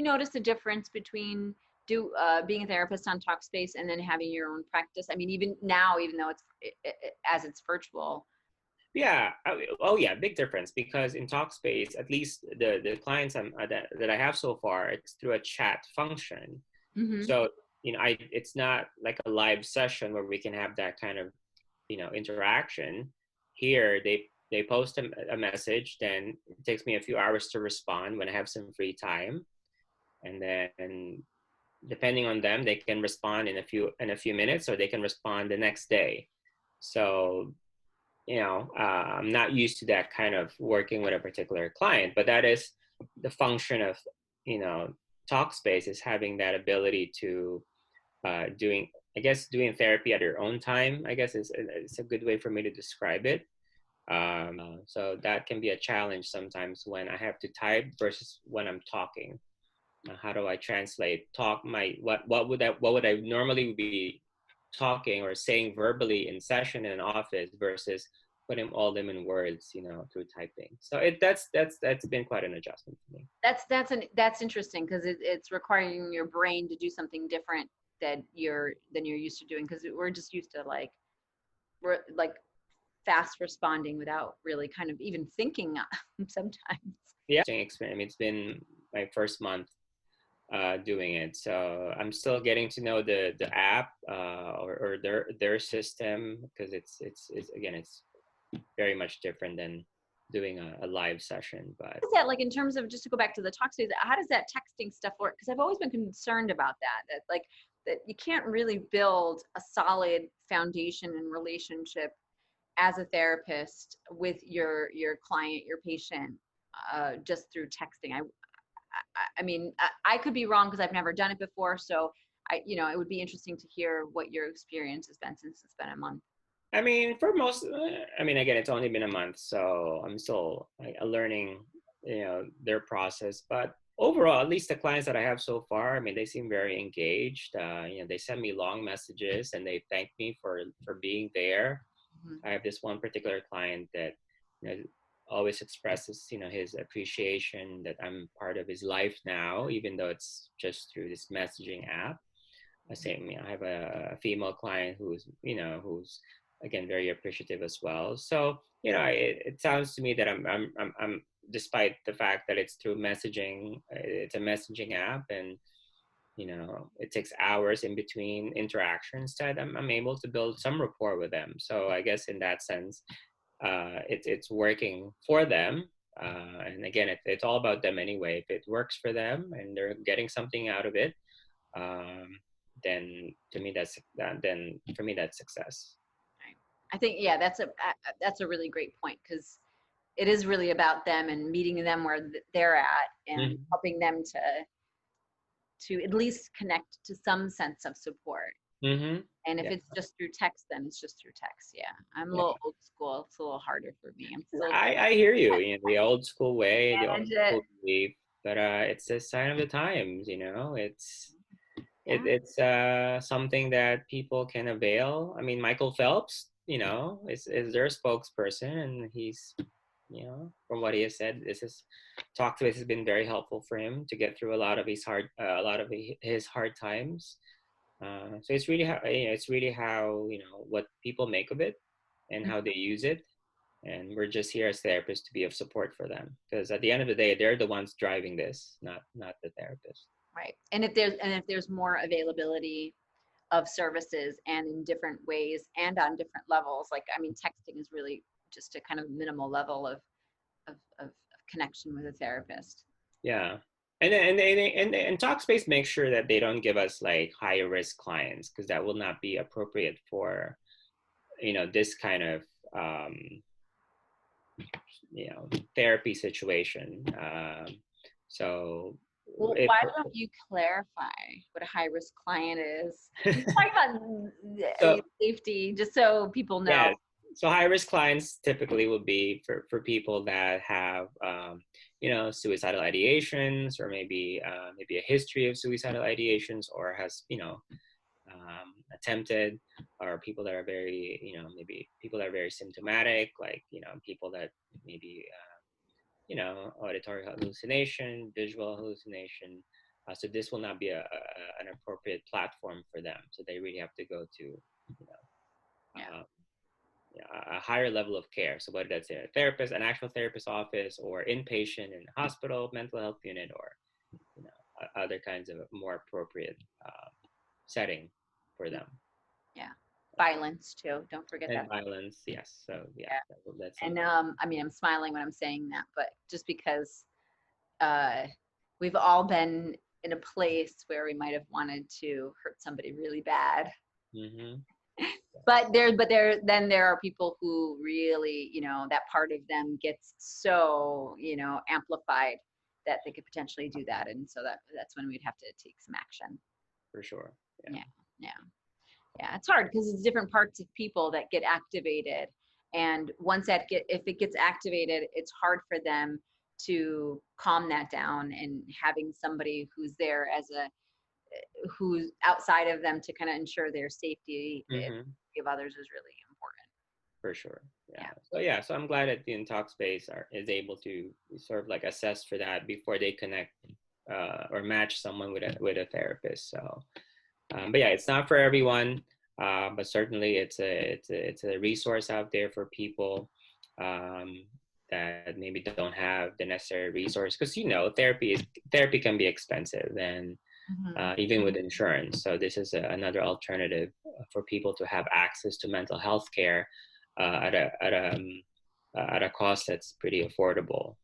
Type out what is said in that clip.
you notice a difference between being a therapist on Talkspace and then having your own practice? I mean, even now, even though as it's virtual. Yeah. Oh, yeah. Big difference, because in Talkspace, at least the clients that I have so far, it's through a chat function. Mm-hmm. So, it's not like a live session where we can have that kind of, interaction. Here, they post a message, then it takes me a few hours to respond when I have some free time. And then depending on them, they can respond in a few minutes, or they can respond the next day. So, I'm not used to that kind of working with a particular client, but that is the function of, you know, Talkspace, is having that ability to doing therapy at your own time, I guess is a good way for me to describe it. So that can be a challenge sometimes when I have to type versus when I'm talking. How do I translate what would I normally be talking or saying verbally in session in an office versus putting all them in words, through typing. So that's been quite an adjustment for me. That's interesting, because it's requiring your brain to do something different than you're used to doing, because we're just used to we're like fast responding without really kind of even thinking sometimes. Yeah, experience. I mean, it's been my first month doing it, so I'm still getting to know the app, or their system, because it's again, it's very much different than doing a live session. But Is that, like, in terms of, just to go back to the talk stage, how does that texting stuff work? Because I've always been concerned about that you can't really build a solid foundation and relationship as a therapist with your client, your patient, just through texting. I mean, I could be wrong because I've never done it before. So it would be interesting to hear what your experience has been since it's been a month. I mean, for most, I mean, again, it's only been a month, so I'm still learning, their process. But overall, at least the clients that I have so far, I mean, they seem very engaged. They send me long messages and they thank me for being there. Mm-hmm. I have this one particular client that, always expresses, his appreciation that I'm part of his life now, even though it's just through this messaging app. I have a female client who's again very appreciative as well. So it sounds to me that I'm despite the fact that it's through messaging, it's a messaging app, and it takes hours in between interactions, that I'm able to build some rapport with them. So I guess in that sense, it's working for them. And again, it's all about them anyway. If it works for them and they're getting something out of it, then to me then for me that's success. I think, yeah, that's a really great point, because it is really about them and meeting them where they're at, and Mm-hmm. helping them to at least connect to some sense of support. Mm-hmm. And if Yeah. it's just through text, then it's just through text. Yeah, I'm a Yeah. little old school. It's a little harder for me. I'm still I hear you. The old school way, the old manage it. school belief, but it's a sign of the times. Yeah. It's something that people can avail. I mean, Michael Phelps, is their spokesperson, and he's, from what he has said, Talk to Us has been very helpful for him to get through a lot of his hard times. So it's really how what people make of it and how they use it, and we're just here as therapists to be of support for them, because at the end of the day, they're the ones driving this, not the therapist. Right. And if there's more availability of services, and in different ways and on different levels, like, I mean, texting is really just a kind of minimal level of connection with a therapist. Yeah. And Talkspace makes sure that they don't give us like higher risk clients, because that will not be appropriate for this kind of therapy situation. So Well, if why don't you clarify what a high-risk client is? You talk about so safety, just so people know. yeah, so high risk clients typically would be for people that have suicidal ideations, or maybe a history of suicidal ideations, or has attempted, or people that are very maybe people that are very symptomatic, like people that maybe auditory hallucination, visual hallucination, So this will not be an appropriate platform for them. So they really have to go to, you know, Yeah. a higher level of care. So whether that's a therapist, an actual therapist office, or inpatient in a hospital, mental health unit, or, you know, other kinds of more appropriate setting for them. Yeah. Violence too. Don't forget And that. violence, yes. So yeah, Yeah. that's And something. I mean, I'm smiling when I'm saying that, but just because uh, we've all been in a place where we might have wanted to hurt somebody really bad. Mm-hmm. Then there are people who really, that part of them gets so, amplified that they could potentially do that. And so that's when we'd have to take some action. For sure. Yeah. Yeah. Yeah. Yeah. It's hard because it's different parts of people that get activated. And once if it gets activated, it's hard for them to calm that down, and having somebody who's there who's outside of them to kind of ensure their safety Mm-hmm. of others is really important. For sure. Yeah. So I'm glad that the Intalk space is able to sort of like assess for that before they connect or match someone with a therapist. So, but yeah, it's not for everyone, but certainly it's a resource out there for people um, that maybe don't have the necessary resource, because therapy can be expensive, and Mm-hmm. even with insurance. So this is another alternative for people to have access to mental health care at a cost that's pretty affordable.